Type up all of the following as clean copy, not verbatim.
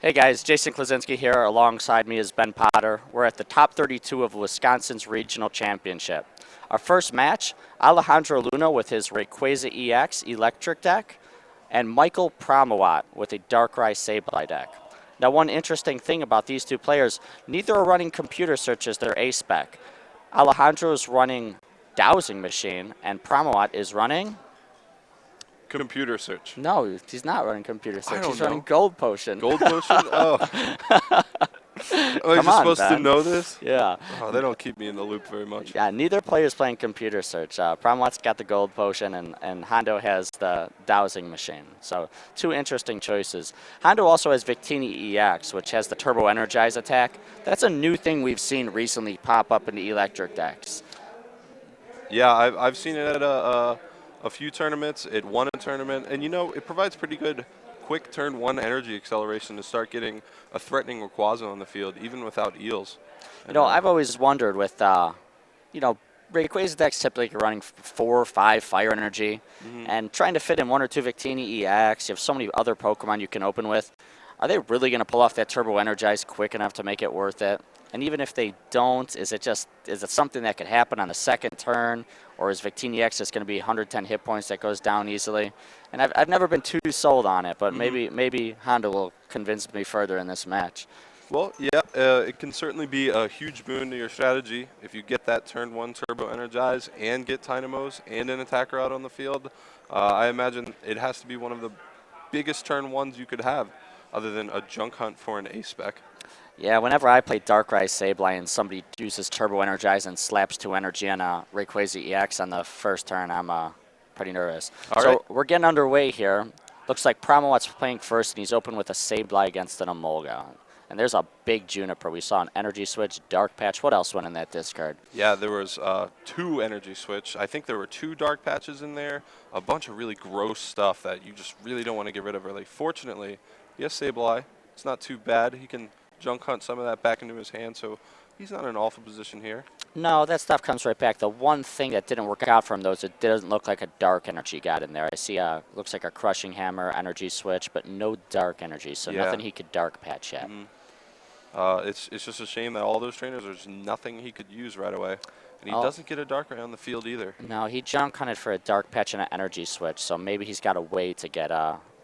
Hey guys, Jason Klaczynski here. Alongside me is Ben Potter. We're at the top 32 of Wisconsin's Regional Championship. Our first match, Alejandro Luna with his Rayquaza EX Eelektrik deck, and Michael Pramawat with a Darkrai Sableye deck. Now, one interesting thing about these two players, neither are running computer search as their A spec. Alejandro is running Dowsing Machine, and Pramawat is running... Computer search. No, he's not running computer search. He's know. running Gold Potion. Gold potion? Oh. Am I just supposed to know this? Yeah. Oh, they don't keep me in the loop very much. Yeah, neither player is playing computer search. Pramawat's got the Gold Potion, and Jando has the Dowsing Machine. So, two interesting choices. Jando also has Victini EX, which has the Turbo Energize attack. That's a new thing we've seen recently pop up in the Eelektrik decks. Yeah, I've seen it at a few tournaments. It won a tournament, and you know, it provides pretty good quick turn one energy acceleration to start getting a threatening Rayquaza on the field, even without eels. You know, I've always wondered with, you know, Rayquaza decks typically running 4 or 5 fire energy, and trying to fit in 1 or 2 Victini EX. You have so many other Pokemon you can open with. Are they really going to pull off that Turbo Energize quick enough to make it worth it? And even if they don't, is it something that could happen on the second turn, or is Victini X just going to be 110 hit points that goes down easily? And I've never been too sold on it, but maybe Honda will convince me further in this match. Well, yeah, it can certainly be a huge boon to your strategy if you get that turn 1 Turbo Energize and get Dynamos and an attacker out on the field. I imagine it has to be one of the biggest turn 1s you could have, other than a junk hunt for an A-spec. Yeah, whenever I play Darkrai Sableye and somebody uses Turbo Energize and slaps 2 energy on a Rayquaza EX on the first turn, I'm pretty nervous. So we're getting underway here. Looks like Pramawat's playing first, and he's open with a Sableye against an Emolga. And there's a big Juniper. We saw an Energy Switch, Dark Patch. What else went in that discard? Yeah, there was 2 Energy Switch. I think there were 2 Dark Patches in there, a bunch of really gross stuff that you just really don't want to get rid of early. Fortunately, yes, Sableye, it's not too bad. He can junk hunt some of that back into his hand, so he's not in an awful position here. No, that stuff comes right back. The one thing that didn't work out for him, though, is it doesn't look like a dark energy got in there. I see looks like a Crushing Hammer, Energy Switch, but no dark energy, so nothing he could dark patch yet. It's just a shame that all those trainers, there's nothing he could use right away. And he doesn't get a Darkrai on the field either. No, he junk hunted for a dark patch and an Energy Switch, so maybe he's got a way to get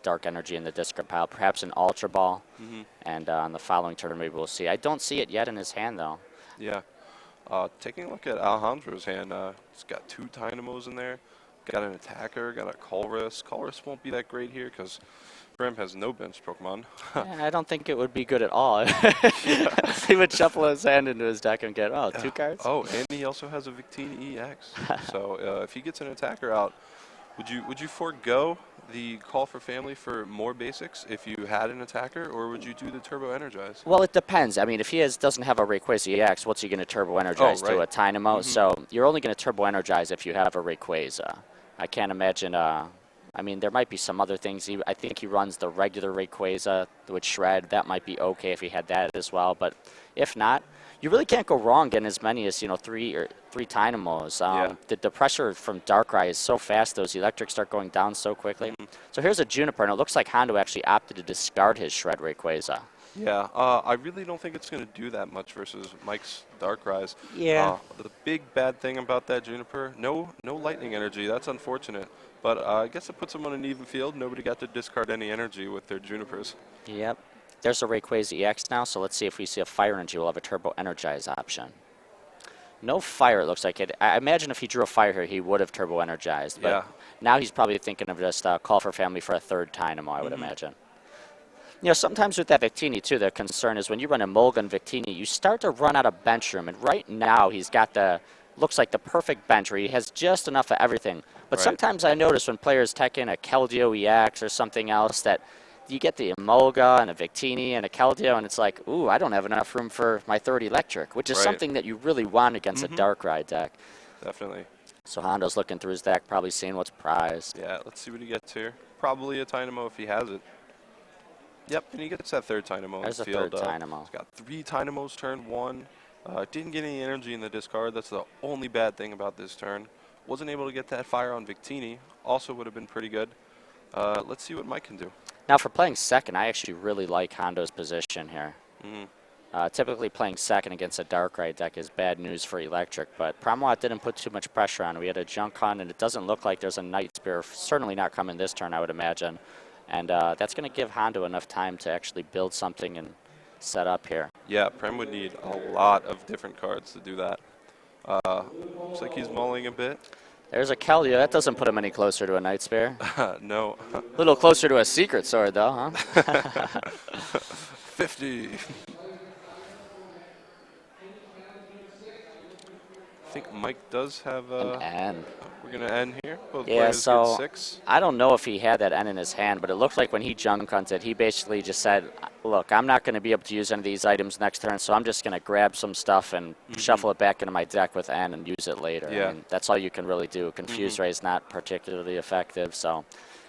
dark energy in the discard pile, perhaps an Ultra Ball, and on the following turn maybe we'll see. I don't see it yet in his hand, though. Yeah. Taking a look at Alejandro's hand, he's got 2 Dynamos in there, got an attacker, got a Colress. Colress won't be that great here because Brim has no bench Pokemon. Yeah, I don't think it would be good at all. He would shuffle his hand into his deck and get, 2 cards? Oh, and he also has a Victini EX. So if he gets an attacker out, would you forego the call for family for more basics if you had an attacker, or would you do the Turbo Energize? Well, it depends. I mean, if he doesn't have a Rayquaza EX, what's he going to Turbo Energize to? A Dynamo? So you're only going to Turbo Energize if you have a Rayquaza. I can't imagine. I mean, there might be some other things. I think he runs the regular Rayquaza with Shred. That might be okay if he had that as well. But if not, you really can't go wrong getting as many as 3 Dynamos. The pressure from Darkrai is so fast; those Electrics start going down so quickly. So here's a Juniper, and it looks like Hondo actually opted to discard his Shred Rayquaza. Yeah, I really don't think it's going to do that much versus Mike's Darkrai's. Yeah. The big bad thing about that Juniper, no lightning energy. That's unfortunate. But I guess it puts them on an even field. Nobody got to discard any energy with their Junipers. Yep. There's a Rayquaza EX now, so let's see if we see a Fire Energy. We'll have a Turbo Energize option. No fire, it looks like it. I imagine if he drew a fire here, he would have Turbo Energized. But now he's probably thinking of just call for family for a 3rd Dynamo, I would imagine. You know, sometimes with that Victini, too, the concern is when you run a Mulligan Victini, you start to run out of bench room. And right now, he's got looks like the perfect bench where he has just enough of everything. But sometimes I notice when players tech in a Keldeo EX or something else that you get the Emolga and a Victini and a Keldeo, and it's like, ooh, I don't have enough room for my 3rd Electric, which is something that you really want against a Darkrai deck. Definitely. So Hondo's looking through his deck, probably seeing what's prized. Yeah, let's see what he gets here. Probably a Dynamo if he has it. Yep, and he gets that 3rd Dynamo. There's a field. 3rd Dynamo. He's got 3 Dynamos turn 1. Didn't get any energy in the discard. That's the only bad thing about this turn. Wasn't able to get that fire on Victini. Also would have been pretty good. Let's see what Mike can do. Now, for playing second, I actually really like Hondo's position here. Typically, playing second against a Darkrai deck is bad news for Eelektrik, but Pramawat didn't put too much pressure on. We had a Junk Hunt, and it doesn't look like there's a Night Spear. Certainly not coming this turn, I would imagine. And that's going to give Hondo enough time to actually build something and set up here. Yeah, Prem would need a lot of different cards to do that. Looks like he's mulling a bit. There's a Keldeo. That doesn't put him any closer to a Night Spear. No. A little closer to a Secret Sword, though, huh? 50. I think Mike does have an N. We're going to end here. Both Yeah, players so get 6. I don't know if he had that N in his hand, but it looked like when he junk hunted, he basically just said, look, I'm not going to be able to use any of these items next turn, so I'm just going to grab some stuff and shuffle it back into my deck with N and use it later. Yeah. I mean, that's all you can really do. Confuse Ray is not particularly effective, so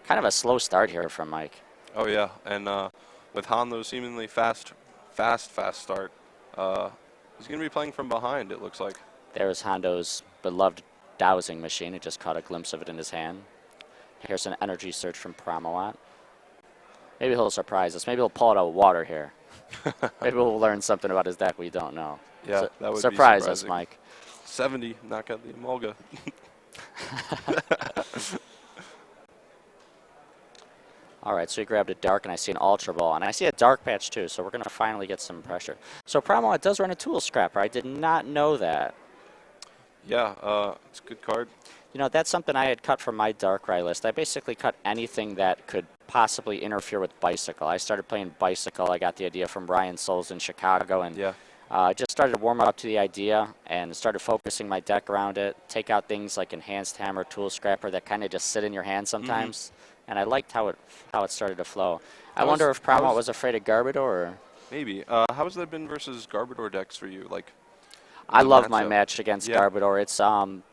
kind of a slow start here from Mike. Oh, yeah, and with Hondo's seemingly fast start, he's going to be playing from behind, it looks like. There's Hondo's beloved dowsing machine. He just caught a glimpse of it in his hand. Here's an energy search from Pramawat. Maybe he'll surprise us. Maybe he'll pull it out of water here. Maybe we'll learn something about his deck we don't know. Yeah, that would surprise be us, Mike. 70, knock out the Emolga. All right, so he grabbed a Dark, and I see an Ultra Ball, and I see a Dark Patch, too, so we're going to finally get some pressure. So Pramawat does run a Tool Scrapper. I did not know that. Yeah, it's a good card. You know, that's something I had cut from my Darkrai list. I basically cut anything that could possibly interfere with Bicycle. I started playing Bicycle. I got the idea from Ryan Souls in Chicago, and I just started to warm up to the idea and started focusing my deck around it. Take out things like Enhanced Hammer, Tool Scrapper that kind of just sit in your hand sometimes. And I liked how it started to flow. I wonder if Pramawat was afraid of Garbodor, or maybe. How has that been versus Garbodor decks for you? Like, I love my match against Garbodor. It's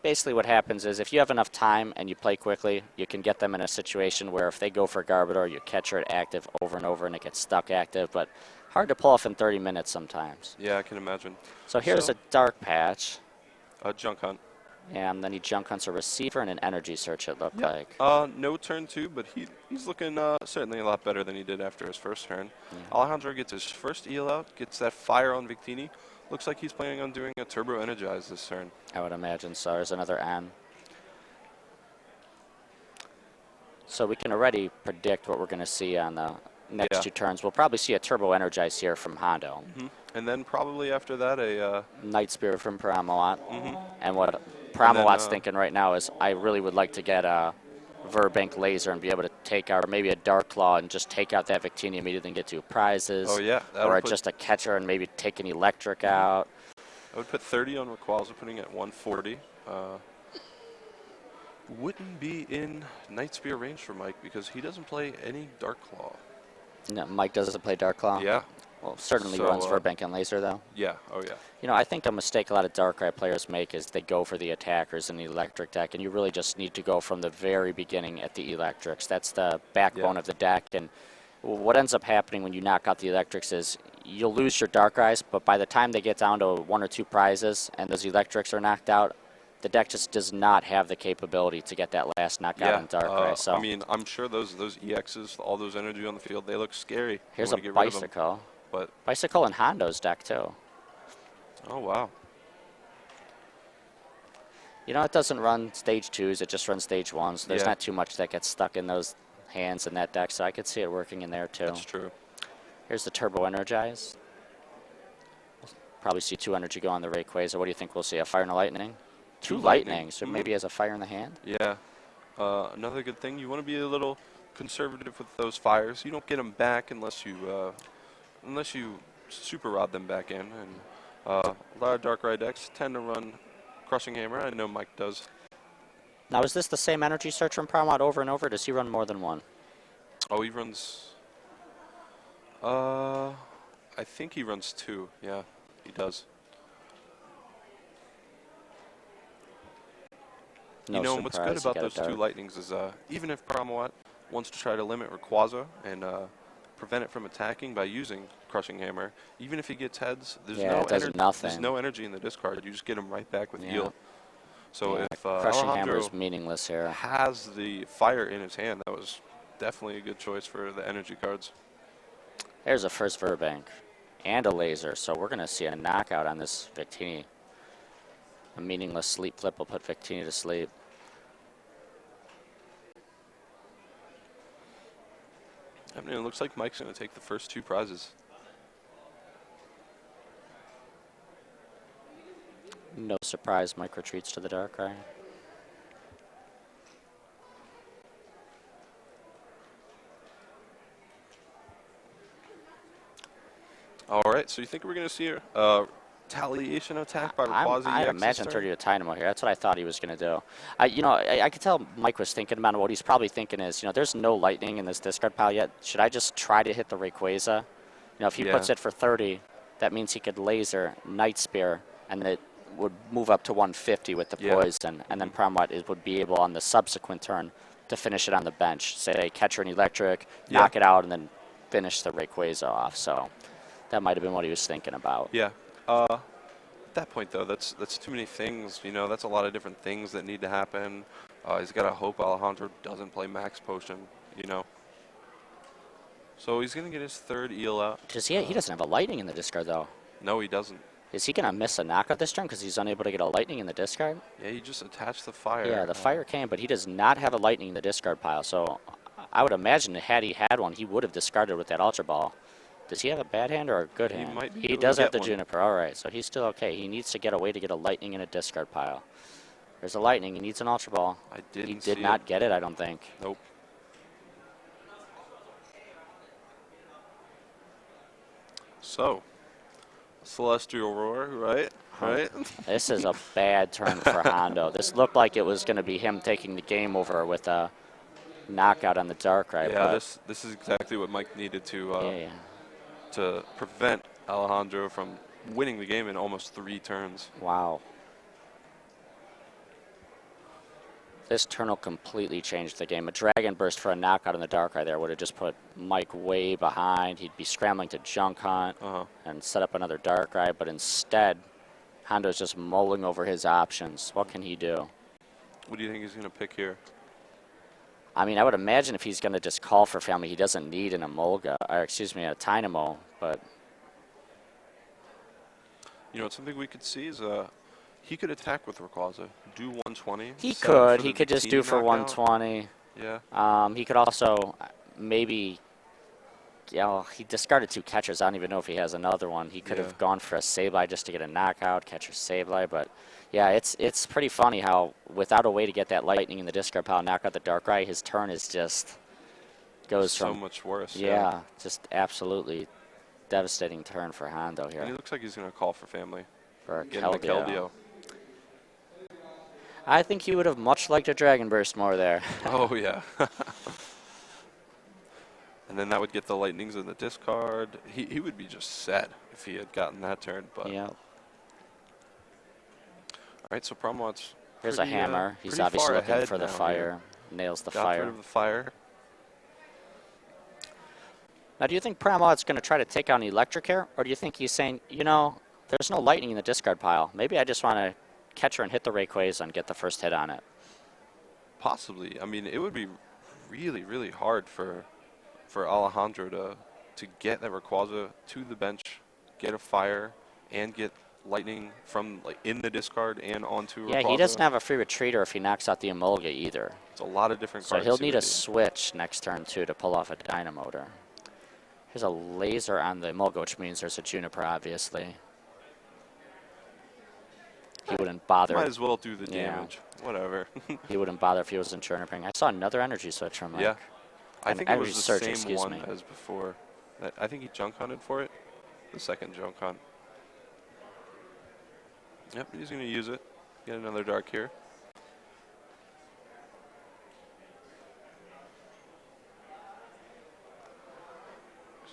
basically what happens is if you have enough time and you play quickly, you can get them in a situation where if they go for Garbodor, you catch her at active over and over, and it gets stuck active. But hard to pull off in 30 minutes sometimes. Yeah, I can imagine. So here's a Dark Patch. A Junk Hunt. And then he Junk Hunts a Receiver and an Energy Search, it looked like. No turn 2, but he's looking certainly a lot better than he did after his first turn. Alejandro gets his first Eel out, gets that Fire on Victini. Looks like he's planning on doing a Turbo Energize this turn. I would imagine so. There's another N. So we can already predict what we're going to see on the next 2 turns. We'll probably see a Turbo Energize here from Hondo. And then probably after that a Night Spirit from Pramawat. And what Pramawat's thinking right now is I really would like to get a Verbank Laser and be able to take out, or maybe a Dark Claw and just take out that Victini immediately and get 2 prizes. Oh, yeah. Or just a catcher and maybe take an Eelektrik out. I would put 30 on Rayquaza, putting it at 140. Wouldn't be in Night Spear range for Mike because he doesn't play any Dark Claw. No, Mike doesn't play Dark Claw? Yeah. Well, certainly runs Verbank and Laser, though. Yeah, oh yeah. You know, I think a mistake a lot of Darkrai players make is they go for the attackers in the Eelektrik deck, and you really just need to go from the very beginning at the Eelektriks. That's the backbone of the deck, and what ends up happening when you knock out the Eelektriks is you'll lose your Darkrai's, but by the time they get down to 1 or 2 prizes and those Eelektriks are knocked out, the deck just does not have the capability to get that last knockout in Darkrai. So I mean, I'm sure those EXs, all those energy on the field, they look scary. Here's a Bicycle. But Bicycle in Hondo's deck, too. Oh, wow. You know, it doesn't run stage 2s, it just runs stage 1s. So there's not too much that gets stuck in those hands in that deck, so I could see it working in there, too. That's true. Here's the Turbo Energize. Probably see 2 energy go on the Rayquaza. What do you think we'll see? A Fire and a Lightning? 2 lightnings, so maybe he has a Fire in the hand? Yeah. Another good thing, you want to be a little conservative with those fires. You don't get them back unless you Super Rod them back in. And a lot of Darkrai decks tend to run Crushing Hammer. I know Mike does. Now, is this the same energy search from Pramawat over and over? Or does he run more than 1? Oh, he runs... I think he runs 2. Yeah, he does. You know, what's good about those 2 lightnings is even if Pramawat wants to try to limit Rayquaza and prevent it from attacking by using Crushing Hammer, even if he gets heads, there's no energy in the discard. You just get him right back with Eel. So if Crushing Hammer Alejandro is meaningless here. has the Fire in his hand, that was definitely a good choice for the energy cards. There's a first Verbank and a laser, so we're going to see a knockout on this Victini. A meaningless sleep flip will put Victini to sleep. I mean, it looks like Mike's going to take the first 2 prizes. No surprise, Mike retreats to the Darkrai. All right, so you think we're going to see a retaliation attack by Rayquaza? I imagine 30 to Dynamo here. That's what I thought he was going to do. I could tell Mike was thinking about it. What he's probably thinking is, there's no lightning in this discard pile yet. Should I just try to hit the Rayquaza? If he puts it for 30, that means he could laser, Night Spear, and it would move up to 150 with the poison, and then Pramawat would be able on the subsequent turn to finish it on the bench. Say, catcher and Eelektrik, knock it out, and then finish the Rayquaza off. So that might have been what he was thinking about. Yeah. At that point, though, that's too many things. That's a lot of different things that need to happen. He's got to hope Alejandro doesn't play Max Potion, So he's going to get his 3rd eel out. He doesn't have a lightning in the discard, though. No, he doesn't. Is he going to miss a knockout this turn because he's unable to get a lightning in the discard? Yeah, he just attached the fire. Yeah, the fire came, but he does not have a lightning in the discard pile. So I would imagine that had he had one, he would have discarded with that Ultra Ball. Does he have a bad hand or a good hand? He does have the Juniper. All right, so he's still okay. He needs to get a way to get a lightning in a discard pile. There's a lightning. He needs an Ultra Ball. He did not get it, I don't think. Nope. So, Celestial Roar, right? Right? This is a bad turn for Jando. This looked like it was going to be him taking the game over with a knockout on the Darkrai. Yeah, this is exactly what Mike needed to prevent Alejandro from winning the game in almost 3 turns. Wow. This turn will completely change the game. A Dragon Burst for a knockout in the Darkrai there would have just put Mike way behind. He'd be scrambling to Junk Hunt and set up another Darkrai, but instead, Hondo's just mulling over his options. What can he do? What do you think he's going to pick here? I mean, I would imagine if he's going to just call for family, he doesn't need an Emolga, or excuse me, a Dynamo, but... It's something we could see is he could attack with Rayquaza, do 120. He could just do for 120. Yeah. He could also maybe... he discarded 2 catchers. I don't even know if he has another one. He could have gone for a Sableye just to get a knockout, catcher Sableye, but... Yeah, it's pretty funny how without a way to get that lightning in the discard pile, knock out the Darkrai, his turn is just goes so from much worse. Yeah, just absolutely devastating turn for Jando here. And he looks like he's going to call for family. For Keldeo. I think he would have much liked a Dragon Burst more there. Oh yeah. And then that would get the lightnings in the discard. He would be just set if he had gotten that turn. But yeah. All right, so Pramawat's Here's a hammer. He's obviously looking for the fire. Nails the fire. Got rid of the fire. Now, do you think Pramawat's going to try to take on Eelektrik here? Or do you think he's saying, there's no lightning in the discard pile. Maybe I just want to catch her and hit the Rayquaza and get the first hit on it. Possibly. I mean, it would be really, really hard for Alejandro to get that Rayquaza to the bench, get a fire, and get lightning from in the discard and onto Rayquaza. Yeah, he doesn't have a free retreater if he knocks out the Emolga either. It's a lot of different cards. So he'll need a switch next turn too to pull off a Dynamotor. Here's a laser on the Emolga, which means there's a Juniper, obviously. He wouldn't bother. Might as well do the damage. Whatever. He wouldn't bother if he wasn't Juniper. I saw another energy switch from Mike. Yeah. I think it was the surge, same one as before. I think he junk hunted for it. The second junk hunt. Yep, he's going to use it. Get another dark here.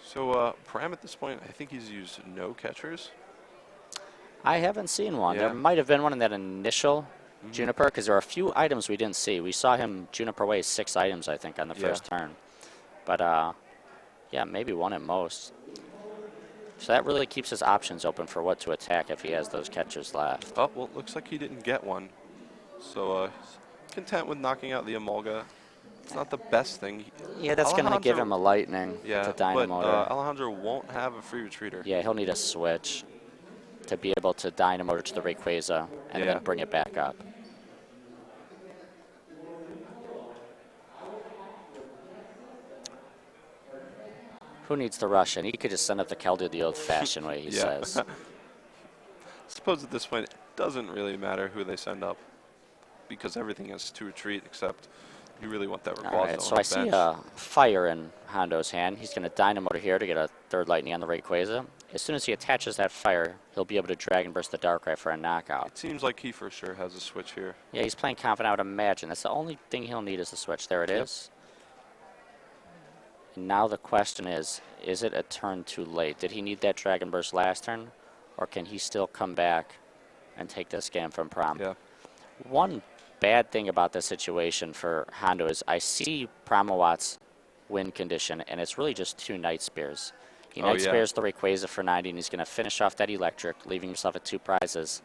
So Pram at this point, I think he's used no catchers. I haven't seen one. Yeah. There might have been one in that initial Juniper, because there are a few items we didn't see. We saw him Juniper away 6 items, I think, on the first turn. But, yeah, maybe one at most. So that really keeps his options open for what to attack if he has those catchers left. Oh, well, it looks like he didn't get one. So he's content with knocking out the Emolga It's not the best thing. Yeah, that's going to give him a lightning to but Dynamotor. Alejandro won't have a free retreater. Yeah, he'll need a switch to be able to Dynamotor to the Rayquaza and then bring it back up. Who needs to rush in? He could just send up the Keldeo the old-fashioned way, he says. I suppose at this point it doesn't really matter who they send up because everything has to retreat except you really want that Rayquaza All right, so I see a fire in Hondo's hand. He's going to Dynamotor here to get a third lightning on the Rayquaza. As soon as he attaches that fire, he'll be able to Dragon Burst the Darkrai for a knockout. It seems like he for sure has a switch here. Yeah, he's playing confident, I would imagine. That's the only thing he'll need is the switch. There it is. And now the question is it a turn too late? Did he need that Dragon Burst last turn? Or can he still come back and take this game from Prom? Yeah. One bad thing about this situation for Hondo is I see Pramawat's win condition, and it's really just 2 Night Spears. He Night Spears the Rayquaza for 90, and he's going to finish off that Eelektrik, leaving himself at 2 prizes.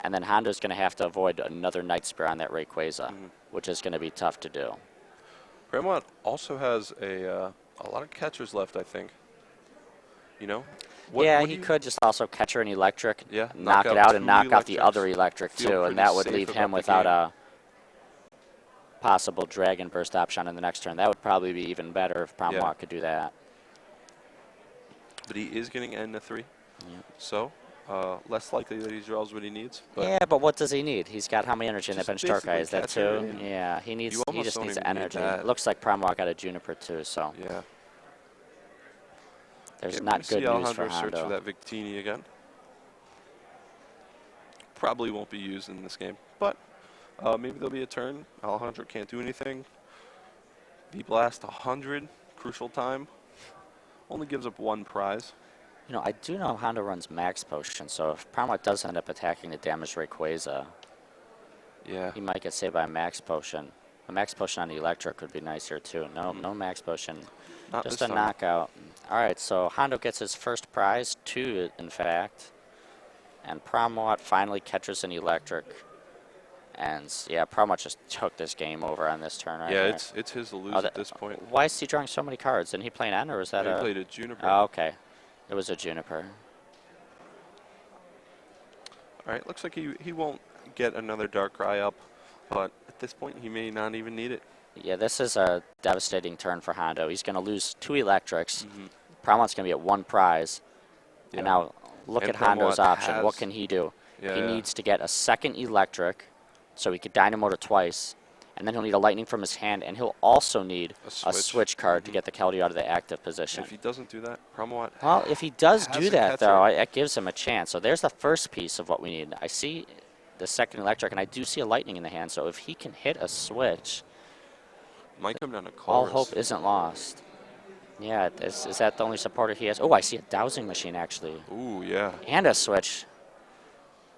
And then Hondo's going to have to avoid another Night Spear on that Rayquaza, which is going to be tough to do. Pramawat also has a lot of catchers left, I think. You know? He could just also catch her an Eelektrik, Yeah, knock it out, and knock out the other Eelektrik too, and that would leave him without a possible Dragon Burst option in the next turn. That would probably be even better if Pramawat could do that. But he is getting N3, so less likely that he draws what he needs. But yeah, but what does he need? He's got how many energy in that bench Darkrai? Is that 2? Right? Yeah, he just needs energy. It looks like Pramawat got a Juniper too, so yeah. There's not good news for Search Hondo. for that Victini again. Probably won't be used in this game, but maybe there'll be a turn. Alejandro can't do anything. V-Blast 100, crucial time. Only gives up 1 prize. You know, I do know Hondo runs Max Potion, so if Pramawat does end up attacking the damaged Rayquaza, he might get saved by a Max Potion. A Max Potion on the Eelektrik would be nice here too. No Max Potion. Not just this a time. knockout. All right, so Hondo gets his first prize, 2 in fact. And Pramawat finally catches an Eelektrik. And yeah, Pramawat just took this game over on this turn right there. It's his to lose at this point. Why is he drawing so many cards? Didn't he play an N, or was that He played a Juniper. Oh, okay. It was a Juniper. All right, looks like he won't get another Darkrai up, but at this point he may not even need it. Yeah, this is a devastating turn for Hondo. He's going to lose 2 Eelektriks. Pramawat's going to be at 1 prize. And now look at Hondo's option. What can he do? He needs to get a second Eelektrik so he could Dynamotor twice. And then he'll need a Lightning from his hand, and he'll also need a switch card to get the Keldeo out of the active position. If he doesn't do that, Pramawat Well, if he does do that, though, it gives him a chance. So there's the first piece of what we need. I see the second Eelektrik, and I do see a Lightning in the hand. So if he can hit a switch, might come down to Chorus. all hope isn't lost. Yeah, is that the only supporter he has? Oh, I see a Dowsing Machine, actually. Ooh, yeah. And a switch.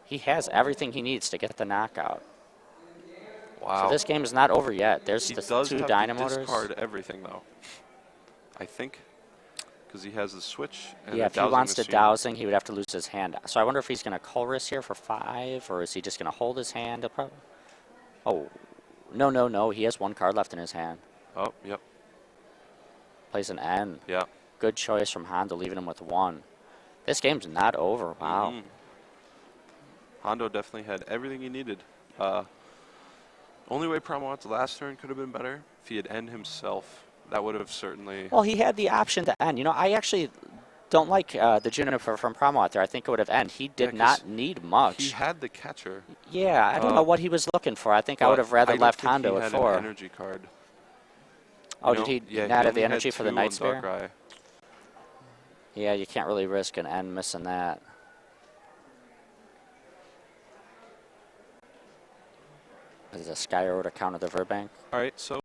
He has everything he needs to get the knockout. Wow. So this game is not over yet. There's the 2 Dynamotors. He does discard everything, though. I think, because he has the switch. And yeah, if he wants to Dowsing, he would have to lose his hand. So I wonder if he's going to Colress here for 5, or is he just going to hold his hand? Oh, no. He has 1 card left in his hand. Oh, yep. Plays an N. Yeah. Good choice from Hondo, leaving him with 1. This game's not over. Wow. Hondo definitely had everything he needed. Only way Pramawat's last turn could have been better if he had end himself. That would have certainly. Well, he had the option to end. You know, I actually don't like the Juniper from Pramawat there. I think it would have end. He did not need much. He had the catcher. Yeah, I don't know what he was looking for. I think I would have rather left Hondo at 4. An energy card. Oh, did he not have the energy for the Night Spear? Darkrai. Yeah, you can't really risk an end missing that. Is a Skyro to counter the Verbank? All right, so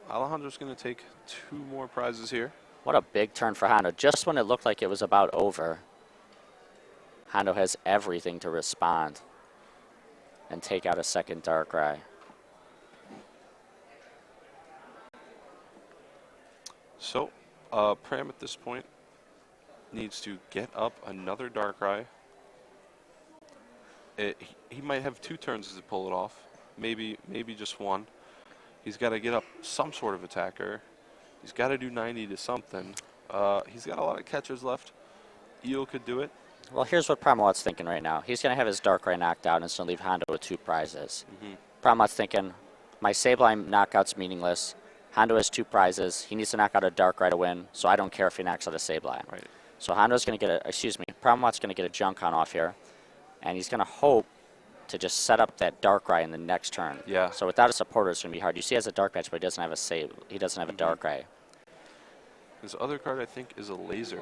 Alejandro's going to take 2 more prizes here. What a big turn for Hondo. Just when it looked like it was about over, Hondo has everything to respond and take out a second Darkrai. So, Pram at this point needs to get up another Darkrai. He might have 2 turns to pull it off. Maybe just 1. He's got to get up some sort of attacker. He's got to do 90 to something. He's got a lot of catchers left. Eel could do it. Well, here's what Pramawat's thinking right now. He's going to have his Darkrai knocked out and it's going to leave Hondo with 2 prizes. Pramawat's thinking, my Sableye knockout's meaningless. Hondo has 2 prizes. He needs to knock out a Darkrai to win, so I don't care if he knocks out a Sableye. Right. So Hondo's going to get Pramawat's going to get a Junkon off here, and he's going to hope to just set up that Darkrai in the next turn. Yeah. So without a supporter, it's going to be hard. You see, he has a Dark Match, but he doesn't have a He doesn't have a Darkrai. His other card, I think, is a Laser.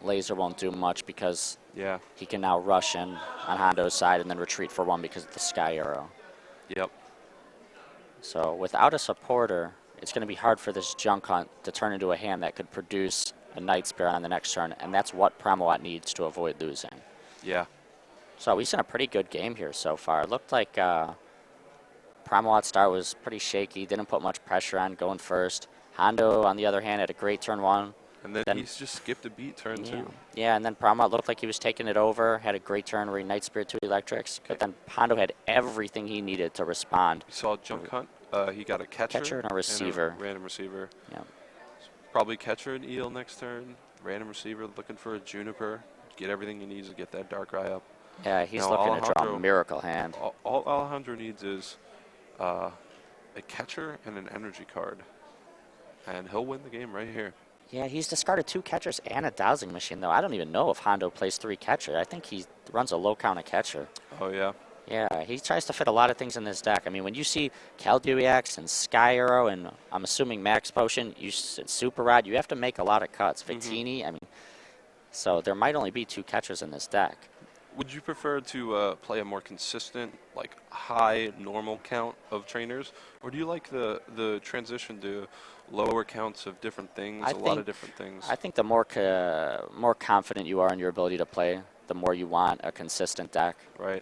Laser won't do much because Yeah. he can now rush in on Hondo's side and then retreat for 1 because of the Sky Arrow. Yep. So without a supporter, it's going to be hard for this Junk Hunt to turn into a hand that could produce a Night Spirit on the next turn, and that's what Pramawat needs to avoid losing. Yeah. So he's in a pretty good game here so far. It looked like Pramawat's start was pretty shaky, didn't put much pressure on going first. Hondo, on the other hand, had a great turn 1. And then he's just skipped a beat turn 2. Yeah, and then Pramawat looked like he was taking it over, had a great turn where he Night Spirit 2 Electrics, but then Hondo had everything he needed to respond. You saw Junk Hunt. He got a catcher and a receiver. And a random receiver. Yeah. Probably catcher and Eel next turn. Random receiver looking for a Juniper. Get everything he needs to get that Darkrai up. Yeah, he's Now, looking to draw a Miracle Hand. All Alejandro needs is a catcher and an energy card. And he'll win the game right here. Yeah, he's discarded 2 catchers and a Dowsing Machine, though. I don't even know if Hondo plays 3 catchers. I think he runs a low count of catcher. Oh, yeah. Yeah, he tries to fit a lot of things in this deck. I mean, when you see Keldeo EX and Sky Arrow and I'm assuming Max Potion, Super Rod, you have to make a lot of cuts. Victini, I mean, so there might only be 2 catchers in this deck. Would you prefer to play a more consistent, like high normal count of trainers, or do you like the transition to lower counts of different things, a lot of different things? I think the more confident you are in your ability to play, the more you want a consistent deck. Right.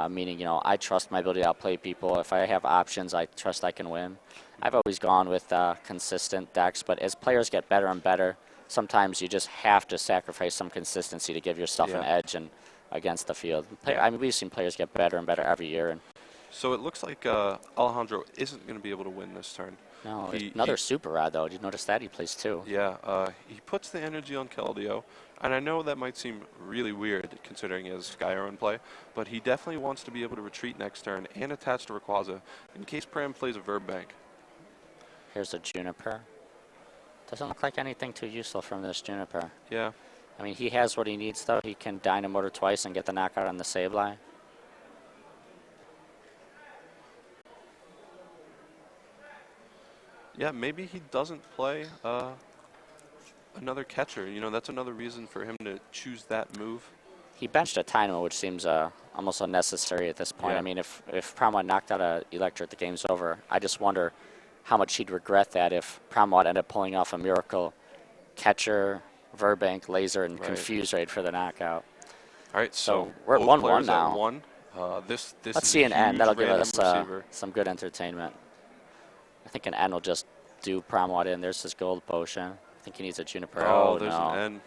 Meaning, you know, I trust my ability to outplay people. If I have options, I trust I can win. I've always gone with consistent decks, but as players get better and better, sometimes you just have to sacrifice some consistency to give yourself an edge and against the field. I mean, we've seen players get better and better every year. And so it looks like Alejandro isn't going to be able to win this turn. No, another Super Rod, though. Did you notice that? He plays 2. Yeah, he puts the energy on Keldeo, and I know that might seem really weird considering he has Sky Arrow in play, but he definitely wants to be able to retreat next turn and attach to Rayquaza in case Pram plays a Verb Bank. Here's a Juniper. Doesn't look like anything too useful from this Juniper. Yeah. I mean, he has what he needs, though. He can Dynamotor twice and get the knockout on the Sableye. Yeah, maybe he doesn't play another catcher. You know, that's another reason for him to choose that move. He benched a Tynamo, which seems almost unnecessary at this point. Yeah. I mean, if Pramawat knocked out a Electric, the game's over. I just wonder how much he'd regret that if Pramawat ended up pulling off a miracle catcher, Verbank, Laser, and Confuse Raid for the knockout. All right, so we're at 1-1 now. At 1. Let's see an N. That'll give us some good entertainment. I think an N will just do Pramawat in. There's his gold potion. I think he needs a Juniper. Oh, there's an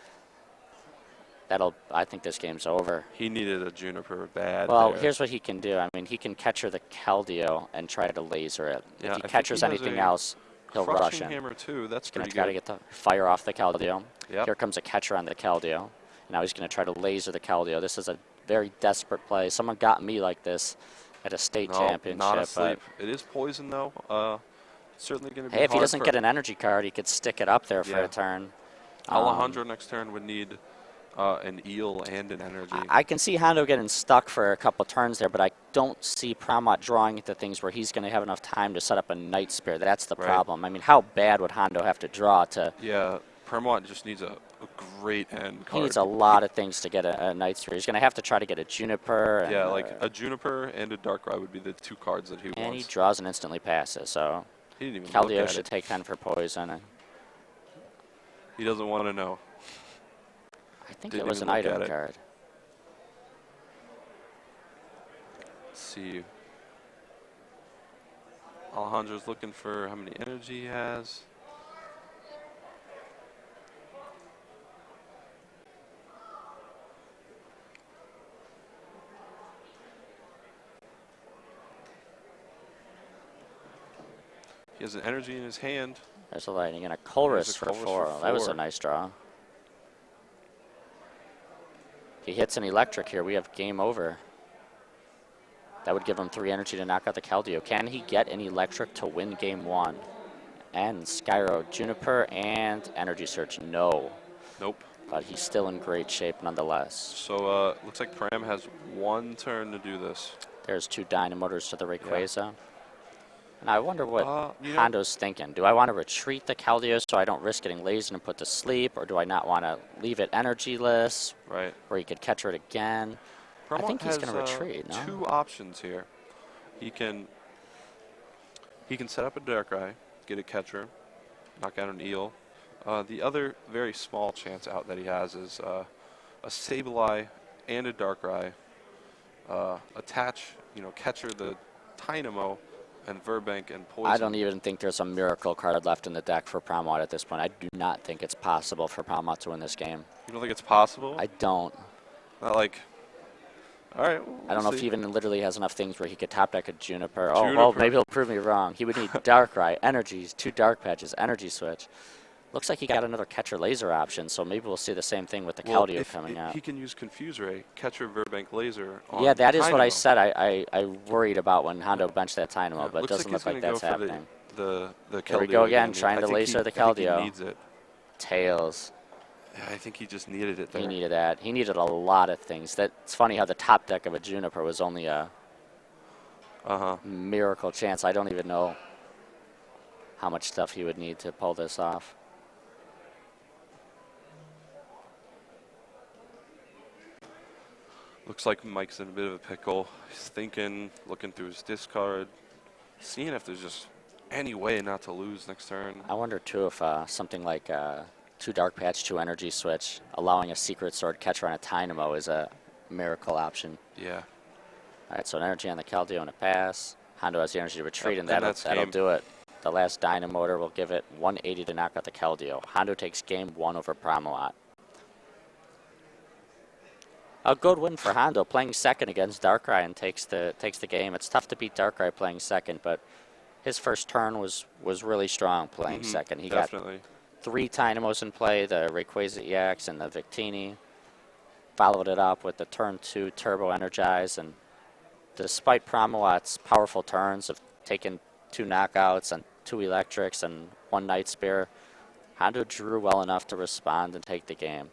N. I think this game's over. He needed a Juniper bad. Well, here's what he can do. I mean, he can catcher the Keldeo and try to laser it. Yeah, if he catchers anything else, he'll rush in. Hammer too. That's pretty good. Got to get the fire off the Keldeo. Yep. Here comes a catcher on the Keldeo. Now he's going to try to laser the Keldeo. This is a very desperate play. Someone got me like this at a state championship. Not asleep. It is poison though. Certainly going to be. Hey, if he doesn't get an energy card, he could stick it up there for a turn. Alejandro next turn would need an Eel and an energy. I can see Hondo getting stuck for a couple turns there, but I don't see Pramawat drawing into things where he's going to have enough time to set up a Night Spirit. That's the problem. I mean, how bad would Hondo have to draw to... Yeah, Pramawat just needs a great end card. He needs a lot of things to get a Night Spirit. He's going to have to try to get a Juniper. Yeah, like a Juniper and a Darkrai would be the 2 cards that he wants. And he draws and instantly passes, so... He didn't even Keldeo should take 10 for poison. He doesn't want to know. I think it was an item card. Let's see. Alejandro's looking for how many energy he has. He has an energy in his hand. There's a lightning and a Colress for 4. That was a nice draw. If he hits an electric here, we have game over. That would give him 3 energy to knock out the Keldeo. Can he get an electric to win game 1? And Skyro, Juniper, and Energy Search. No. Nope. But he's still in great shape nonetheless. So looks like Pram has 1 turn to do this. There's 2 Dynamotors to the Rayquaza. Yeah. And I wonder what Hondo's thinking. Do I want to retreat the Keldeo so I don't risk getting lazy and put to sleep? Or do I not want to leave it energyless? Right. Where he could catch it again? I think he's going to retreat, no? 2 options here. He can set up a Darkrai, get a catcher, knock out an Eel. The other very small chance out that he has is a Sableye and a Darkrai. Attach, catcher the Dynamo and Verbank and Poison. I don't even think there's a miracle card left in the deck for Pramawat at this point. I do not think it's possible for Pramawat to win this game. You don't think it's possible? I don't. Not like... All right. I don't know if he even literally has enough things where he could top deck a Juniper. Oh, well, maybe he'll prove me wrong. He would need Darkrai, Energies, 2 Dark Patches, Energy Switch. Looks like he got another Catcher Laser option, so maybe we'll see the same thing with the Keldeo coming out. He can use Confuse Ray, Catcher Verbank Laser on Yeah, that is Dynamo. what I said I worried about when Hondo benched that Dynamo, but it doesn't look like that's happening. The Here we go again, trying to laser the Keldeo. He needs it. Tails. Yeah, I think he just needed it there. He needed that. He needed a lot of things. It's funny how the top deck of a Juniper was only a miracle chance. I don't even know how much stuff he would need to pull this off. Looks like Mike's in a bit of a pickle. He's thinking, looking through his discard, seeing if there's just any way not to lose next turn. I wonder, too, if something like 2 Dark Patch, 2 Energy Switch, allowing a Secret Sword catcher on a Dynamo is a miracle option. Yeah. All right, so an energy on the Keldeo and a pass. Hondo has the energy to retreat, and that'll do it. The last Dynamotor will give it 180 to knock out the Keldeo. Hondo takes game 1 over Pramawat. A good win for Hondo, playing second against Darkrai and takes the game. It's tough to beat Darkrai playing second, but his first turn was really strong playing second. He definitely got 3 Dynamos in play, the Rayquaza EX and the Victini. Followed it up with the turn 2 Turbo Energize, and despite Pramawat's powerful turns of taking 2 knockouts and 2 electrics and 1 Night Spear, Hondo drew well enough to respond and take the game.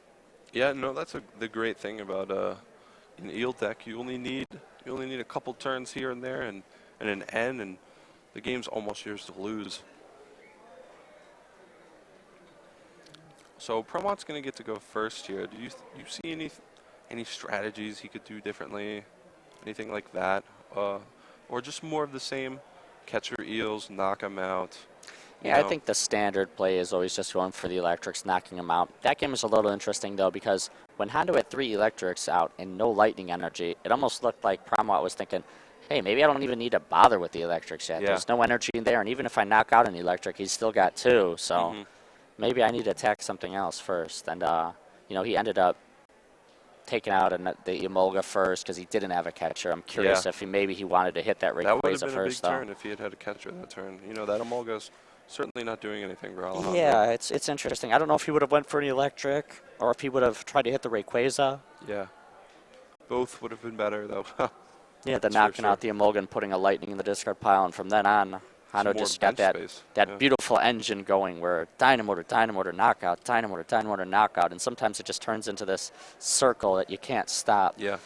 Yeah, no, that's the great thing about an Eel deck. You only need a couple turns here and there, and an N, and the game's almost yours to lose. So Pramawat's going to get to go first here. Do you see any strategies he could do differently, anything like that, or just more of the same? Catcher Eels, knock them out. Yeah, I think the standard play is always just going for the electrics, knocking them out. That game is a little interesting, though, because when Hondo had 3 electrics out and no lightning energy, it almost looked like Pramawat was thinking, hey, maybe I don't even need to bother with the electrics yet. Yeah. There's no energy in there, and even if I knock out an electric, he's still got 2, so maybe I need to attack something else first. And, he ended up taking out the Emolga first because he didn't have a catcher. I'm curious if maybe he wanted to hit that Rayquaza first. That would have been a big turn if he had a catcher that turn. That Emolga's certainly not doing anything for Alejandro. Yeah, it's interesting. I don't know if he would have went for an electric or if he would have tried to hit the Rayquaza. Yeah. Both would have been better, though. Yeah, the knocking out the Emolga and putting a lightning in the discard pile, and from then on, Hondo just got that beautiful engine going where Dynamotor, knockout, Dynamotor, knockout, and sometimes it just turns into this circle that you can't stop. Yeah.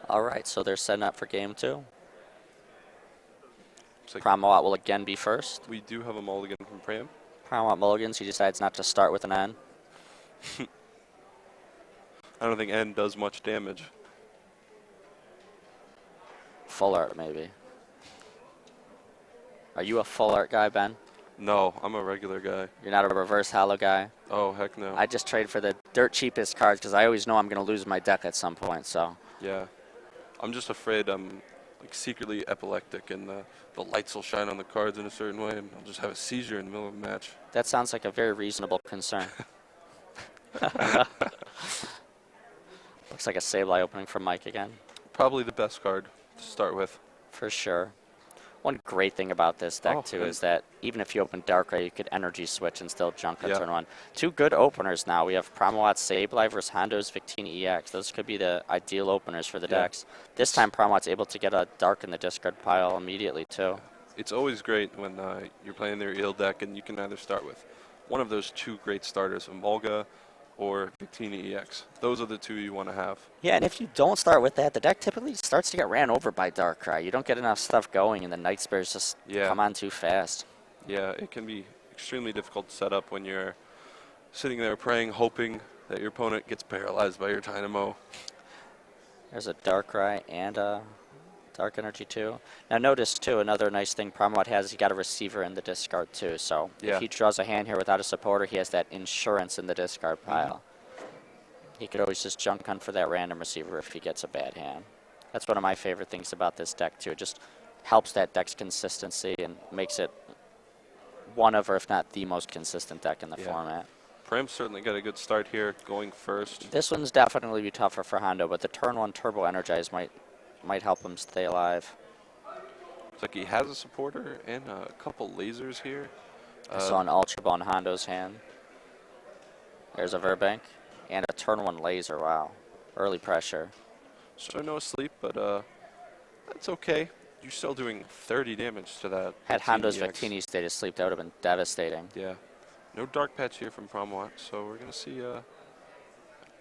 All right, so they're setting up for game 2. Like Pramawat will again be first. We do have a mulligan from Pram. Pramawat mulligans. He decides not to start with an N. I don't think N does much damage. Full art, maybe. Are you a full art guy, Ben? No, I'm a regular guy. You're not a reverse holo guy? Oh, heck no. I just trade for the dirt cheapest cards because I always know I'm going to lose my deck at some point, so. Yeah. I'm just afraid I'm secretly epileptic and the lights will shine on the cards in a certain way and I'll just have a seizure in the middle of a match. That sounds like a very reasonable concern. Looks like a Sableye opening for Mike again. Probably the best card to start with. For sure. One great thing about this deck, too, is that even if you open Darkrai, you could energy switch and still junk on turn 1. 2 good openers now. We have Pramawat Sableye versus Hondo's Victini EX. Those could be the ideal openers for the decks. This time, Pramawat's able to get a Dark in the discard pile immediately, too. It's always great when you're playing their Eel deck and you can either start with one of those 2 great starters, Emolga or Victini EX. Those are the 2 you want to have. Yeah, and if you don't start with that, the deck typically starts to get ran over by Darkrai. You don't get enough stuff going, and the Night Spears just come on too fast. Yeah, it can be extremely difficult to set up when you're sitting there praying, hoping that your opponent gets paralyzed by your Dynamo. There's a Darkrai and a Dark Energy, too. Now, notice, too, another nice thing Pramawat has, he got a receiver in the discard, too. So if he draws a hand here without a supporter, he has that insurance in the discard pile. He could always just junk hunt for that random receiver if he gets a bad hand. That's one of my favorite things about this deck, too. It just helps that deck's consistency and makes it one of, or if not the most consistent deck in the format. Pram's certainly got a good start here, going first. This one's definitely be tougher for Hondo, but the turn 1 Turbo Energize might help him stay alive. Looks like he has a supporter and a couple lasers here. I saw an Ultra Ball in Hondo's hand. There's a Verbank and a turn 1 laser. Wow. Early pressure. So no sleep, but that's okay. You're still doing 30 damage to that. Had Hondo's Victini stayed asleep, that would have been devastating. Yeah. No Dark Patch here from Pramawat, so we're going to see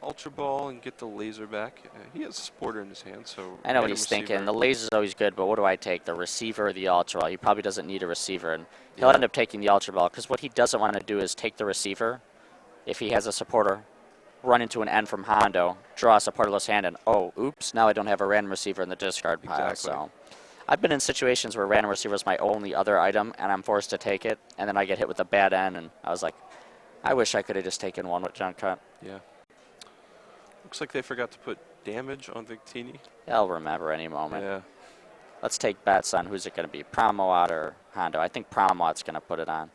Ultra Ball and get the laser back. He has a supporter in his hand, so... I know what he's thinking. The laser's always good, but what do I take, the receiver or the Ultra Ball? He probably doesn't need a receiver, and he'll end up taking the Ultra Ball, because what he doesn't want to do is take the receiver, if he has a supporter, run into an N from Hondo, draw a supporterless hand, and oh, oops, now I don't have a random receiver in the discard pile. So I've been in situations where random receiver is my only other item, and I'm forced to take it, and then I get hit with a bad N, and I was like, I wish I could have just taken one with junk cut. Yeah. Looks like they forgot to put damage on Victini. I'll remember any moment. Yeah. Let's take bets on who's it going to be, Pramawat or Hondo. I think Pramawat's going to put it on.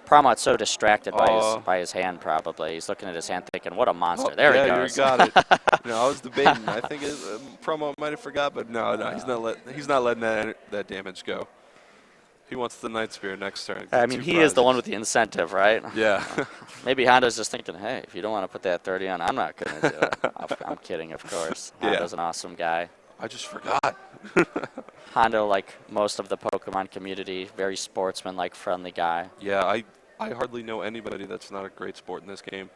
Pramawat's so distracted by his hand, probably. He's looking at his hand thinking, what a monster. There he goes. Yeah, you got it. I was debating. I think Pramawat might have forgot, but no, he's not letting that damage go. He wants the Night Spear next turn. I mean, he is the one with the incentive, right? Yeah. Maybe Hondo's just thinking, hey, if you don't want to put that 30 on, I'm not going to do it. I'm kidding, of course. Hondo's an awesome guy. I just forgot. Hondo, like most of the Pokemon community, very sportsman-like, friendly guy. Yeah, I hardly know anybody that's not a great sport in this game.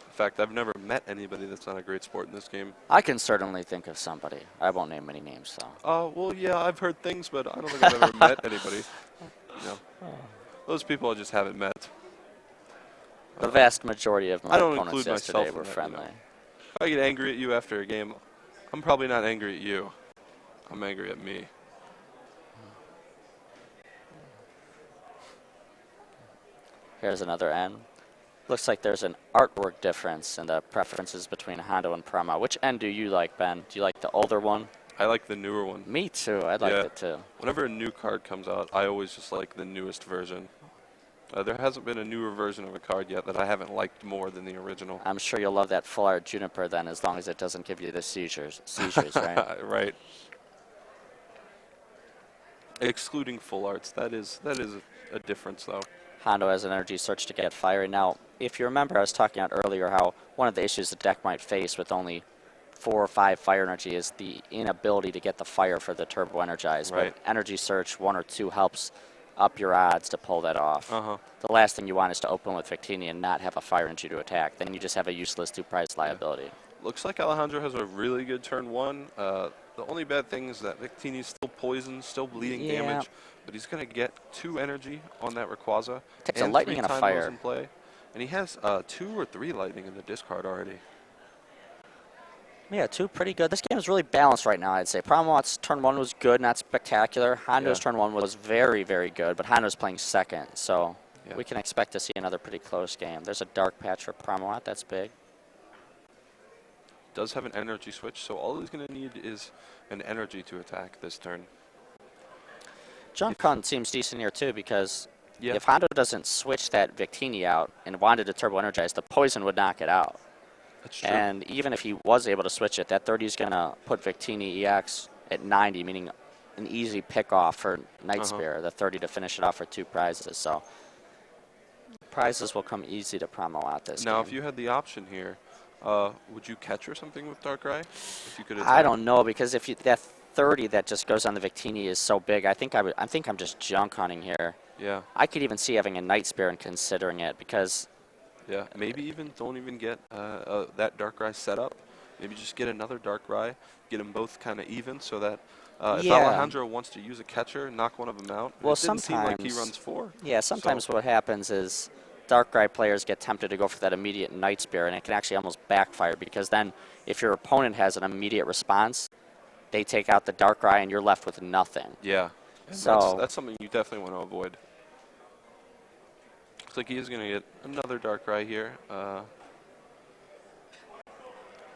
In fact, I've never met anybody that's not a great sport in this game. I can certainly think of somebody. I won't name any names, though. Well, yeah, I've heard things, but I don't think I've ever met anybody. Those people I just haven't met. The vast majority of my I don't opponents include yesterday myself were in that, friendly. If I get angry at you after a game, I'm probably not angry at you. I'm angry at me. Here's another N. Looks like there's an artwork difference in the preferences between Hondo and Pramawat. Which N do you like, Ben? Do you like the older one? I like the newer one. Me too. I like it too. Whenever a new card comes out, I always just like the newest version. There hasn't been a newer version of a card yet that I haven't liked more than the original. I'm sure you'll love that full art Juniper then, as long as it doesn't give you the seizures, right? Right. Excluding full arts, that is a difference though. Hondo has an energy search to get fiery. Now, if you remember, I was talking about earlier how one of the issues the deck might face with only 4 or 5 fire energy is the inability to get the fire for the Turbo Energize. Right. But energy search 1 or 2 helps up your odds to pull that off. The last thing you want is to open with Victini and not have a fire energy to attack. Then you just have a useless 2-price liability. Looks like Alejandro has a really good turn 1. The only bad thing is that Victini's still poisoned, still bleeding damage, but he's going to get 2 energy on that Rayquaza. Takes a lightning and a fire. In play. And he has 2 or 3 lightning in the discard already. Yeah, 2 pretty good. This game is really balanced right now, I'd say. Pramawat's turn 1 was good, not spectacular. Hondo's turn 1 was very, very good, but Hondo's playing second, so we can expect to see another pretty close game. There's a dark patch for Pramawat. That's big. Does have an energy switch, so all he's going to need is an energy to attack this turn. Junk Hunt seems decent here, too, because if Hondo doesn't switch that Victini out and wanted to Turbo Energize, the poison would knock it out. That's true. And even if he was able to switch it, that 30 is going to put Victini EX at 90, meaning an easy pick-off for Night Spear, the 30 to finish it off for 2 prizes. So prizes will come easy to Pramawat this Now, game. if you had the option here, would you catch or something with Darkrai? If you could attack? I don't know, because if you, that 30 that just goes on the Victini is so big, I think I'm just junk hunting here. Yeah. I could even see having a Night Spear and considering it, because yeah, maybe even don't even get that Darkrai set up. Maybe just get another Darkrai, get them both kind of even, so that if Alejandro wants to use a catcher, knock one of them out. Well, it didn't seem like he sometimes runs 4. Yeah, sometimes what happens is Darkrai players get tempted to go for that immediate Night Spear, and it can actually almost backfire, because then if your opponent has an immediate response, they take out the Darkrai and you're left with nothing. Yeah, so that's something you definitely want to avoid. Looks like he is going to get another Darkrai here.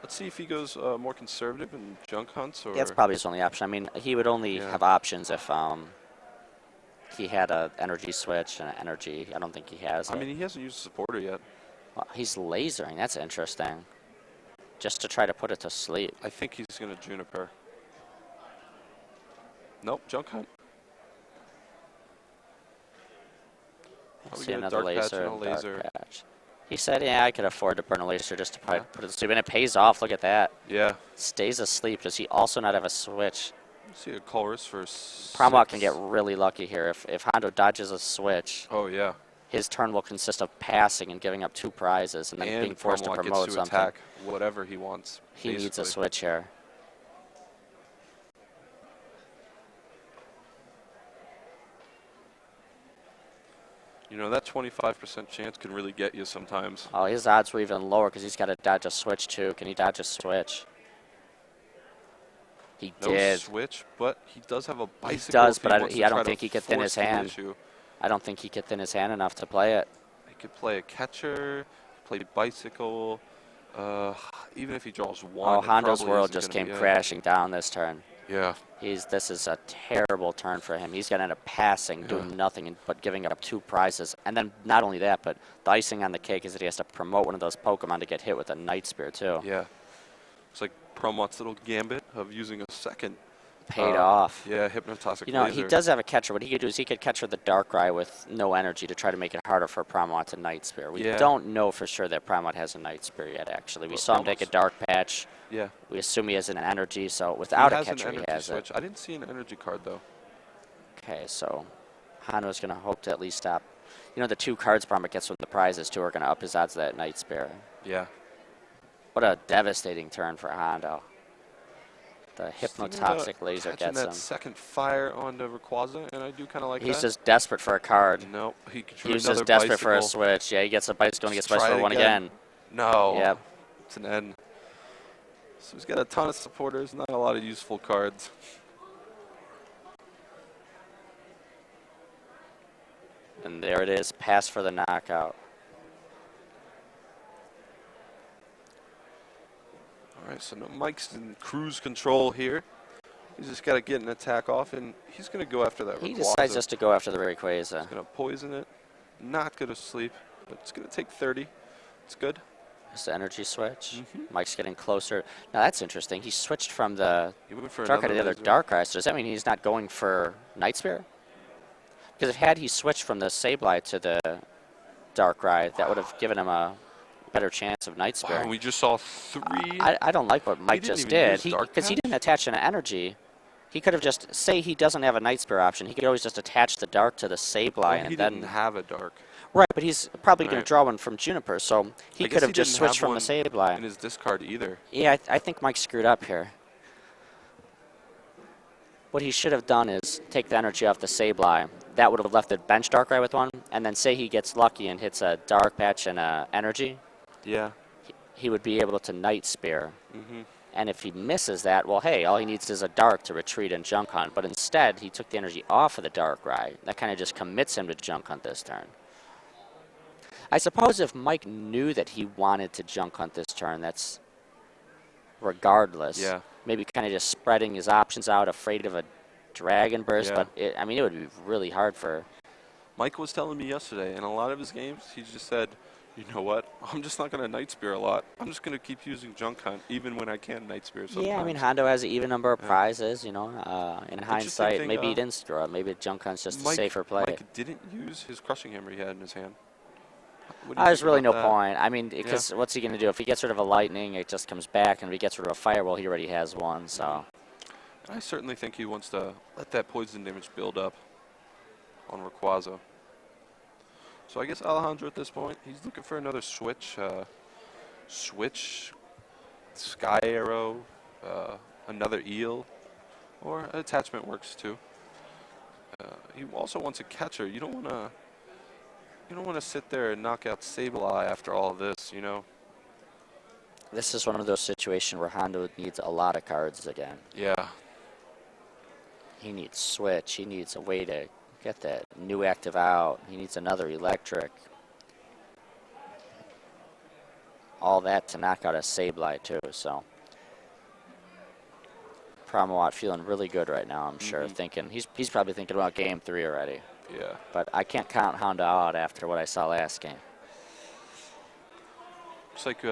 Let's see if he goes more conservative and junk hunts. Or that's probably his only option. I mean, he would only have options if he had an energy switch and an energy. I don't think he has. I mean, he hasn't used a supporter yet. Well, he's lasering. That's interesting. Just to try to put it to sleep. I think he's going to Juniper. Nope, junk hunt. See another laser. Laser. Patch. He said, yeah, I could afford to burn a laser just to probably put it to sleep. And it pays off. Look at that. Yeah. Stays asleep. Does he also not have a switch? See a chorus for Pramawat can get really lucky here. If Hondo dodges a switch, oh yeah, his turn will consist of passing and giving up 2 prizes and then being forced to promote gets to something. Attack whatever he wants. He needs a switch here. You know, that 25% chance can really get you sometimes. Oh, his odds were even lower because he's got to dodge a switch too. Can he dodge a switch? He no did. Switch, but he does have a bicycle. He does, but I don't think he he could thin his hand. I don't think he could thin his hand enough to play it. He could play a catcher, play bicycle. Even if he draws 1. Oh, Hondo's world just came crashing down this turn. Yeah. This is a terrible turn for him. He's going to end up passing, doing nothing, but giving up 2 prizes. And then not only that, but the icing on the cake is that he has to promote one of those Pokemon to get hit with a Night Spear, too. Yeah. It's like Pramawat's little gambit of using a second. Paid off. Yeah, Hypnotoxic You know, laser. he does have a catcher. What he could do is he could catcher the Darkrai with no energy to try to make it harder for Pramawat to Night Spear. We don't know for sure that Pramawat has a Night Spear yet, actually. We saw him take a Dark Patch. Yeah. We assume he has an energy, so without a catcher, he has it. I didn't see an energy card, though. Okay, so Hondo's going to hope to at least stop. You know, the 2 cards Pramawat gets from the prizes, too, are going to up his odds of that Night Spear. Yeah. What a devastating turn for Hondo. The Hypnotoxic laser gets that him. Second fire onto Rayquaza, and I do kind of like He's that. just desperate for a card. No, he was just desperate for a switch. Yeah, he gets a bicycle and he gets bicycle for 1 again. No. Yep. It's an N. So he's got a ton of supporters, not a lot of useful cards. And there it is, pass for the knockout. All right, so Mike's in cruise control here. He's just got to get an attack off, and he's going to go after that Rayquaza. He decides just to go after the Rayquaza. He's going to poison it, not go to sleep, but it's going to take 30. It's good. It's the energy switch. Mike's getting closer. Now that's interesting. He switched from the Darkrai to the other Darkrai. So does that mean he's not going for Night Spear? Because had he switched from the Sableye to the Darkrai, that would have given him a better chance of Night Spear. Wow, we just saw 3. I don't like what Mike just did. Because he didn't attach an energy. He could have just, say he doesn't have a Night Spear option, he could always just attach the Dark to the Sableye. He didn't have a Dark. Right, but he's probably going to draw one from Juniper, so he could have just switched from the Sableye. In his discard either. Yeah, I think Mike screwed up here. What he should have done is take the energy off the Sableye. That would have left the bench Darkrai with 1, and then say he gets lucky and hits a Dark Patch and a energy. Yeah. He would be able to Night Spear. And if he misses that, well, hey, all he needs is a Dark to retreat and Junk Hunt. But instead, he took the energy off of the Darkrai. That kind of just commits him to Junk Hunt this turn. I suppose if Mike knew that he wanted to Junk Hunt this turn, that's regardless. Yeah. Maybe kind of just spreading his options out, afraid of a Dragon Burst. Yeah. But, it would be really hard for... Mike was telling me yesterday, in a lot of his games, he just said, You know what? I'm just not going to Night Spear a lot. I'm just going to keep using Junk Hunt, even when I can Night Spear sometimes. Yeah, I mean, Hondo has an even number of prizes, you know. In hindsight, thing, maybe he didn't screw up. Maybe Junk Hunt's just a safer play. Mike didn't use his Crushing Hammer he had in his hand. There's really no point. I mean, because what's he going to do? If he gets rid of a Lightning, it just comes back, and if he gets rid of a Fire, well, he already has one, so. I certainly think he wants to let that poison damage build up on Rayquaza. So I guess Alejandro at this point, he's looking for another switch. Sky Arrow, another Eel, or attachment works too. He also wants a catcher. You don't want to sit there and knock out Sableye after all this, you know. This is one of those situations where Hondo needs a lot of cards again. Yeah. He needs switch. He needs a way to get that new active out. He needs another electric. All that to knock out a Sableye too, so. Pramawat feeling really good right now, I'm sure. Thinking he's probably thinking about game 3 already. Yeah. But I can't count Hondo out after what I saw last game. Looks like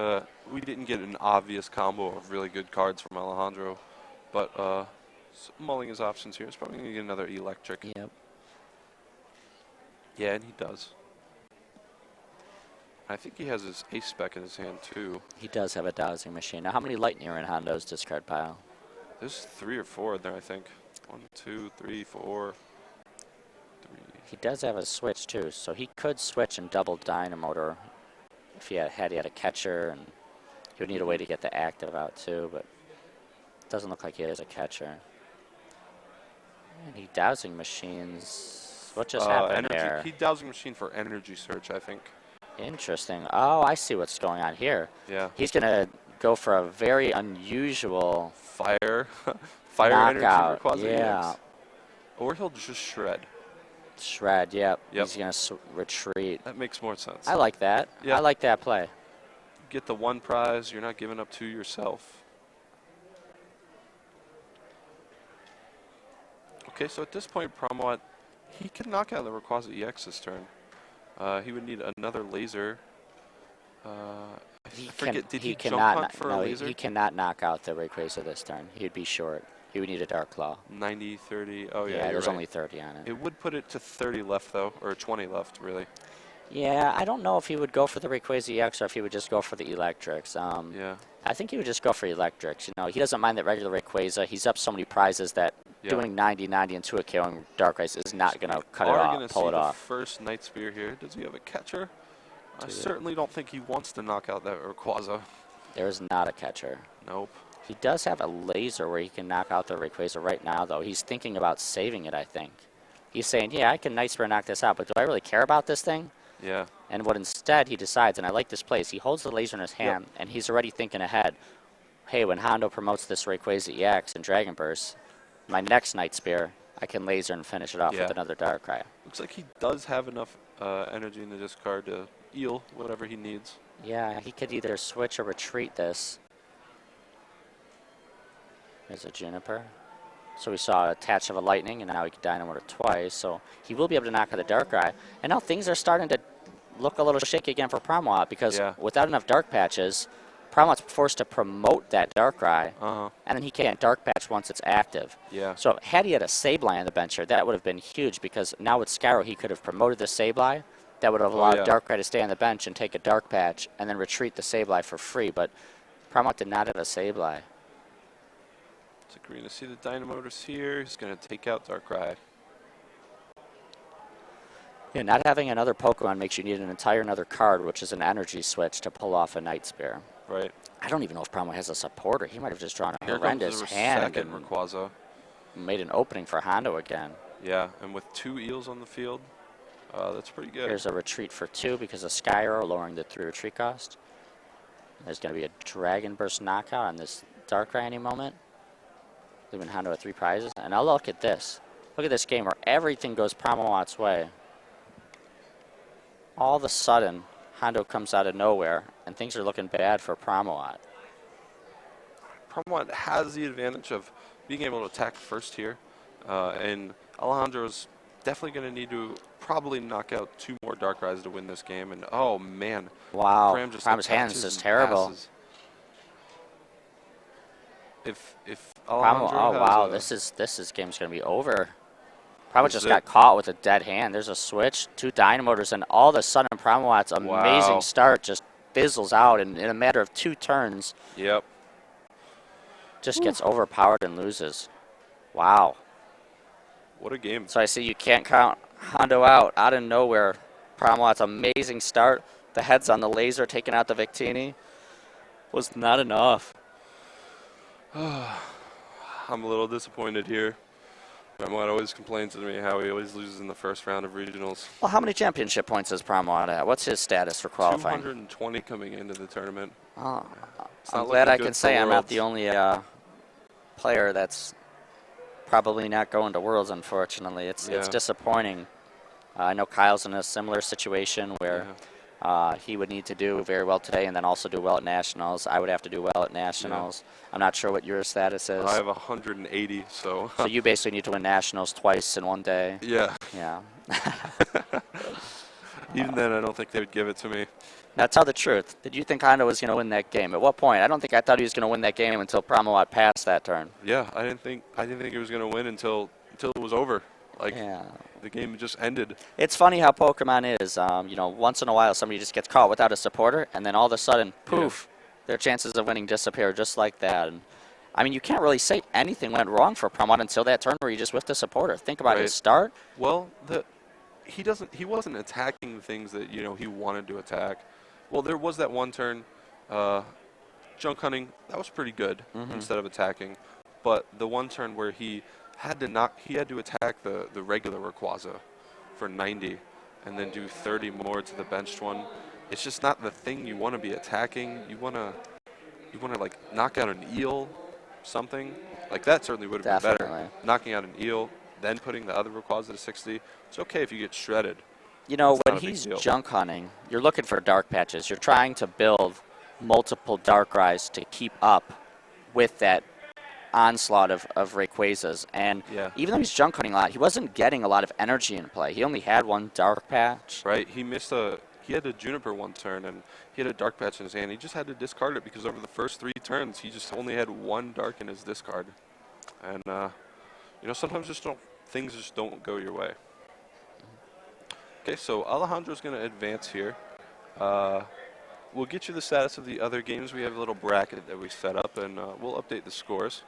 we didn't get an obvious combo of really good cards from Alejandro, but mulling his options here. He's probably going to get another Eelektrik. Yep. Yeah, and he does. I think he has his Ace Spec in his hand, too. He does have a dowsing machine. Now, how many Lightning are in Hondo's discard pile? There's 3 or 4 in there, I think. 1, 2, 3, 4. 3. He does have a switch, too, so he could switch and double Dynamotor if he had a catcher, and he would need a way to get the active out, too, but it doesn't look like he has a catcher. And he dowsing machines. What just happened there? He dowsing machine for Energy Search, I think. Interesting. Oh, I see what's going on here. Yeah. He's going to go for a very unusual Fire knockout. Energy Rayquaza Yeah. EX. Or he'll just Shred. Shred, yep. He's going to retreat. That makes more sense. I like that. Yep. I like that play. Get the 1 prize you're not giving up to yourself. Okay, so at this point, Pramawat, he can knock out the Rayquaza EX this turn. He would need another laser. Did he jump hunt for a laser? He cannot knock out the Rayquaza this turn. He'd be short. He would need a Dark Claw. 90, 30. Oh, yeah. Yeah, there's right. only 30 on it. It would put it to 30 left, though, or 20 left, really. Yeah, I don't know if he would go for the Rayquaza EX or if he would just go for the Electrics. Yeah. I think he would just go for Electrics. You know, he doesn't mind that regular Rayquaza. He's up so many prizes that doing 90-90 into a killing Darkrai is not going to cut it off, pull it off. First Night Spear here. Does he have a catcher? I certainly don't think he wants to knock out that Rayquaza. There is not a catcher. Nope. He does have a laser where he can knock out the Rayquaza right now, though. He's thinking about saving it, I think. He's saying, yeah, I can Night Spear knock this out, but do I really care about this thing? Yeah. And what instead he decides, and I like this place, he holds the laser in his hand, and he's already thinking ahead. Hey, when Hondo promotes this Rayquaza EX and Dragon Burst, my next Night Spear, I can laser and finish it off with another Darkrai. Looks like he does have enough energy in the discard to heal whatever he needs. Yeah, he could either switch or retreat this. There's a Juniper. So we saw a attach of a Lightning, and now he can Dynamo it twice. So he will be able to knock out the Darkrai. And now things are starting to look a little shaky again for Pramawat, because without enough Dark Patches, Pramawat's forced to promote that Darkrai, and then he can't Dark Patch once it's active. Yeah. So had he had a Sableye on the bench here, that would have been huge, because now with Skyro, he could have promoted the Sableye. That would have allowed Darkrai to stay on the bench and take a Dark Patch, and then retreat the Sableye for free. But Pramawat did not have a Sableye. So we're going to see the Dynamotor's here. He's going to take out Darkrai. Yeah, not having another Pokemon makes you need an entire another card, which is an energy switch, to pull off a Night Spear. Right. I don't even know if Pramawat has a supporter. He might have just drawn a Here horrendous hand and Rayquaza. made an opening for Hondo again. Yeah, and with 2 Eels on the field, that's pretty good. Here's a retreat for 2 because of Skyro, lowering the 3 retreat cost. There's going to be a Dragon Burst knockout on this Darkrai any moment, leaving Hondo with 3 prizes. And now look at this. Look at this game where everything goes Pramawat's way. All of a sudden, Hondo comes out of nowhere, and things are looking bad for Pramawat. Pramawat has the advantage of being able to attack first here, and Alejandro's definitely going to need to probably knock out 2 more Darkrai's to win this game. And oh man, wow, Pram's hand is just terrible. Passes. If Oh Alejandro wow, has this game's gonna be over. Pramawat just it? got caught with a dead hand. There's a switch, 2 Dynamotors, and all of a sudden Pramawat's amazing start just fizzles out in a matter of 2 turns. Yep. Just gets overpowered and loses. Wow. What a game. So I see you can't count Hondo out of nowhere. Pramawat's amazing start. The heads on the laser taking out the Victini was not enough. I'm a little disappointed here. Pramawat always complains to me how he always loses in the first round of regionals. Well, how many championship points is Pramawat at? What's his status for qualifying? 220 coming into the tournament. Oh, I'm Sounds glad like I can say I'm not the only player that's probably not going to Worlds, unfortunately. It's disappointing. I know Kyle's in a similar situation where he would need to do very well today and then also do well at Nationals. I would have to do well at Nationals. I'm not sure what your status is. I have 180, so. So you basically need to win Nationals twice in one day. Yeah. Yeah. Even then, I don't think they would give it to me. Now tell the truth. Did you think Hondo was going to win that game? At what point? I thought he was going to win that game until Pramawat passed that turn. Yeah, I didn't think he was going to win until it was over. Like the game just ended. It's funny how Pokemon is. You know, once in a while somebody just gets caught without a supporter, and then all of a sudden, poof, their chances of winning disappear just like that. And I mean, you can't really say anything went wrong for Pramawat until that turn where he just whiffed a supporter. Think about his start. Well, he wasn't attacking things that he wanted to attack. Well, there was that one turn, junk hunting. That was pretty good instead of attacking. But the one turn where he had to attack the regular Rayquaza for 90, and then do 30 more to the benched one. It's just not the thing you want to be attacking. You want to like knock out an eel, something like that. Certainly would have been better. Knocking out an eel, then putting the other Rayquaza to 60. It's okay if you get shredded. You know, when he's junk hunting, you're looking for dark patches. You're trying to build multiple Darkrai's to keep up with that onslaught of Rayquazas. And even though he's junk hunting a lot, he wasn't getting a lot of energy in play. He only had 1 dark patch. Right. He had a Juniper one turn, and he had a dark patch in his hand. He just had to discard it because over the first 3 turns, he just only had 1 dark in his discard. And, sometimes things just don't go your way. Okay, so Alejandro's going to advance here. We'll get you the status of the other games. We have a little bracket that we set up, and we'll update the scores.